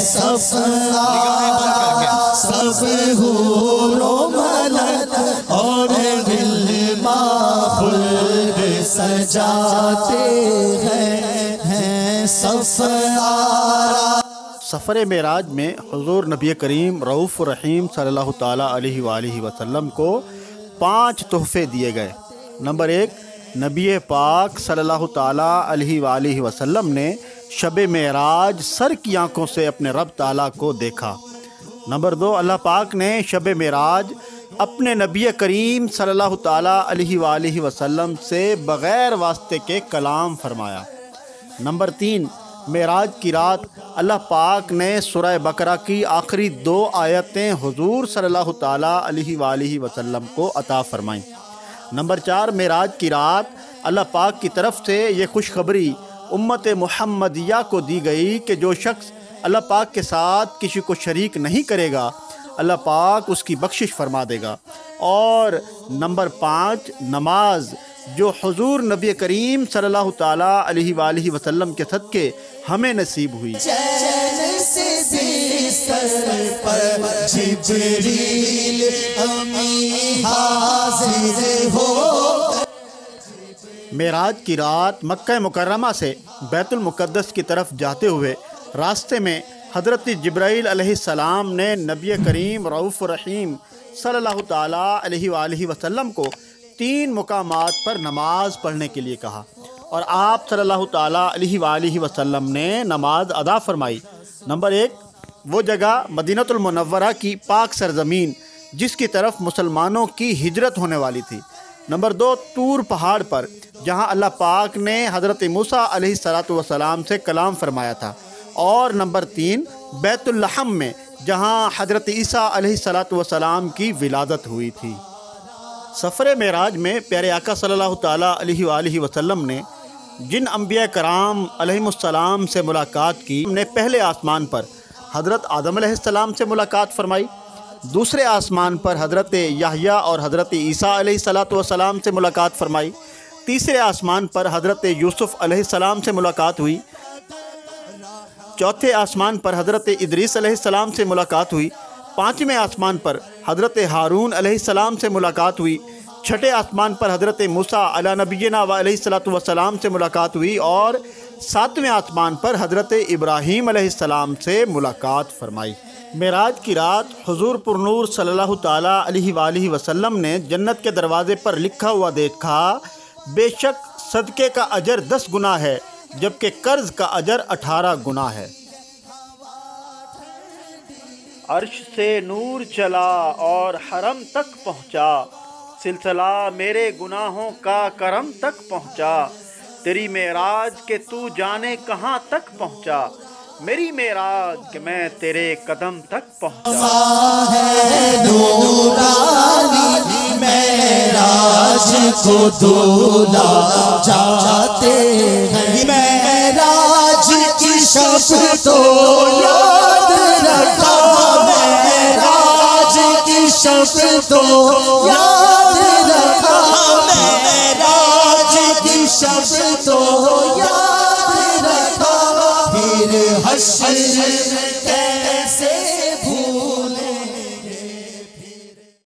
سب حور و ملک اور غلمان خلد سجاتے ہیں سفر معراج میں حضور نبی کریم رؤوف الرحیم صلی اللہ تعالیٰ علیہ وآلہ وسلم کو 5 تحفے دیے گئے۔ نمبر 1، نبی پاک صلی اللہ تعالیٰ علیہ وآلہ وسلم نے شب معراج سر کی آنکھوں سے اپنے رب تعالیٰ کو دیکھا۔ نمبر 2، اللہ پاک نے شب معراج اپنے نبی کریم صلی اللہ تعالیٰ علیہ وآلہ وسلم سے بغیر واسطے کے کلام فرمایا۔ نمبر 3، معراج کی رات اللہ پاک نے سورہ بقرہ کی آخری 2 آیتیں حضور صلی اللہ تعالیٰ علیہ وآلہ وسلم کو عطا فرمائیں۔ نمبر 4، معراج کی رات اللہ پاک کی طرف سے یہ خوشخبری امت محمدیہ کو دی گئی کہ جو شخص اللہ پاک کے ساتھ کسی کو شریک نہیں کرے گا اللہ پاک اس کی بخشش فرما دے گا۔ اور نمبر 5، نماز جو حضور نبی کریم صلی اللہ تعالیٰ علیہ وآلہ وسلم کے صدقے ہمیں نصیب ہوئی۔ چین سے بستر پر جبریل امی حاضر ہو۔ معراج کی رات مکہ مکرمہ سے بیت المقدس کی طرف جاتے ہوئے راستے میں حضرت جبرائیل علیہ السلام نے نبی کریم رؤوف الرحیم صلی اللہ تعالیٰ علیہ وآلہ وسلم کو 3 مقامات پر نماز پڑھنے کے لیے کہا، اور آپ صلی اللہ تعالیٰ علیہ وآلہ وسلم نے نماز ادا فرمائی۔ نمبر 1، وہ جگہ مدینہ المنورہ کی پاک سرزمین جس کی طرف مسلمانوں کی ہجرت ہونے والی تھی۔ نمبر 2، طور پہاڑ پر جہاں اللہ پاک نے حضرت موسیٰ علیہ السلام سے کلام فرمایا تھا۔ اور نمبر 3، بیت اللحم میں جہاں حضرت عیسیٰ علیہ السلام کی ولادت ہوئی تھی۔ سفر معراج میں پیارے آقا صلی اللہ تعالیٰ علیہ وآلہ وسلم نے جن انبیاء کرام علیہم السلام سے ملاقات کی، ہم نے پہلے آسمان پر حضرت آدم علیہ السلام سے ملاقات فرمائی، دوسرے آسمان پر حضرت یحییٰ اور حضرت عیسیٰ علیہ السلام سے ملاقات فرمائی، تیسرے آسمان پر حضرت یوسف علیہ السلام سے ملاقات ہوئی، چوتھے آسمان پر حضرت ادریس علیہ السلام سے ملاقات ہوئی، 5ویں آسمان پر حضرت ہارون علیہ السلام سے ملاقات ہوئی، 6ٹھے آسمان پر حضرت موسیٰ علی نبینا و علیہ السلام سے ملاقات ہوئی، اور 7ویں آسمان پر حضرت ابراہیم علیہ السلام سے ملاقات فرمائی۔ معراج کی رات حضور پر نور صلی اللہ تعالیٰ علیہ وآلہ وسلم نے جنت کے دروازے پر لکھا ہوا دیکھا، بے شک صدقے کا اجر 10 گنا ہے جبکہ قرض کا اجر 18 گنا ہے۔ عرش سے نور چلا اور حرم تک پہنچا، سلسلہ میرے گناہوں کا کرم تک پہنچا، تیری معراج کہ تو جانے کہاں تک پہنچا، میری معراج کہ میں تیرے قدم تک پہنچا۔ نورانی معراج کو دولا جاتے ہیں، معراج کی شب تو یاد رکھا، معراج کی شب تو یاد رکھا، معراج کی شب تو یاد رکھا، پھر حشر